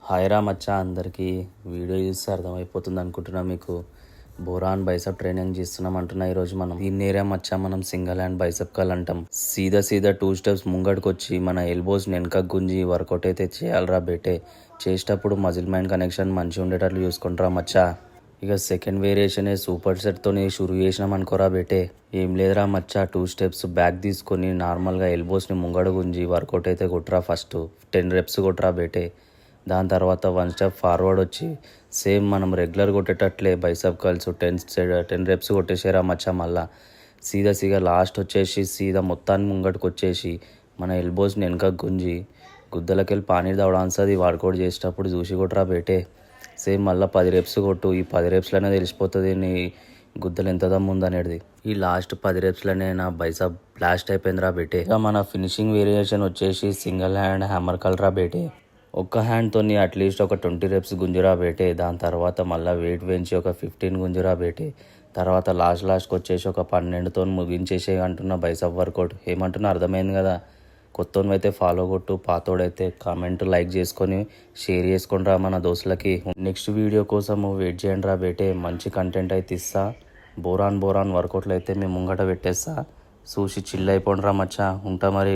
Hi రా మచ్చా అందరికీ video చూస్తే అర్థమైపోతుంది అనుకుంటున్నా మీకు. బోరాన్ బైసప్ ట్రైనింగ్ చేస్తున్నాం అంటున్నా. ఈరోజు మనం దీన్ని ఏరియా మచ్చా మనం సింగిల్ హ్యాండ్ బైసప్ కల్ అంటాం. సీదా 2 స్టెప్స్ ముంగడికి వచ్చి మన ఎల్బోస్ వెనక గుంజి వర్కౌట్ అయితే చేయాలరా బేటే. చేసేటప్పుడు మజిల్ మైండ్ కనెక్షన్ మంచిగా ఉండేటట్లు చూసుకుంటారా మచ్చా. ఇక సెకండ్ వేరియేషన్ సూపర్ సెట్తోని షురూ చేసినాం అనుకోరా బేటే. ఏం లేదురా మచ్చా, 2 స్టెప్స్ బ్యాక్ తీసుకొని నార్మల్గా ఎల్బోస్ని ముంగడ గుంజి వర్కౌట్ అయితే కొట్టరా. ఫస్ట్ 10 రెప్స్ కొట్టరా బేటే. దాని తర్వాత 1 స్టెప్ ఫార్వర్డ్ వచ్చి సేమ్ మనం రెగ్యులర్ కొట్టేటట్లే బైసప్ కర్ల్స్ 10 రెప్స్ కొట్టేసారా మచ్చా. మళ్ళా సీదా లాస్ట్ వచ్చేసి సీదా మొత్తాన్ని ముంగటికి వచ్చేసి మన ఎల్బోస్ని వెనక గుంజి గుద్దలకెళ్ళి పానీ దవడాన్సది వర్కౌట్ చేసేటప్పుడు చూసి కొట్టరా బేటే. సేమ్ మళ్ళీ 10 రెప్స్ కొట్టు. ఈ 10 రెప్స్లోనే తెలిసిపోతుంది నీ గుద్దలు ఎంత దమ్ము ఉందనేది. ఈ లాస్ట్ 10 రెప్స్లోనే నా బైసప్ బ్లాస్ట్ అయిపోయిందిరా బేటే. ఇక మన ఫినిషింగ్ వేరియేషన్ వచ్చేసి సింగిల్ హ్యాండ్ హ్యామర్ కల్రా బేటే. ఒక్క హ్యాండ్తో అట్లీస్ట్ ఒక 20 రెప్స్ గుంజురా బేటే. దాని తర్వాత మళ్ళీ వెయిట్ పెంచి ఒక 15 గుంజురా బేటే. తర్వాత లాస్ట్కి వచ్చేసి ఒక 12తో ముగించేసే అంటున్న బైసప్ వర్కౌట్. ఏమంటున్నా అర్థమైంది కదా. కొత్తోనైతే ఫాలో కొట్టు, పాతోడైతే కామెంట్ లైక్ చేసుకొని షేర్ చేసుకొని రా మన దోస్తులకి. నెక్స్ట్ వీడియో కోసం వెయిట్ చేయండి రా బేటే. మంచి కంటెంట్ అయితే ఇస్తా. బోరాన్ వర్కౌట్లు అయితే మేము ముంగట పెట్టేస్తా. చూసి చిల్ అయిపోండి రా మచ్చా. ఉంటా మరి.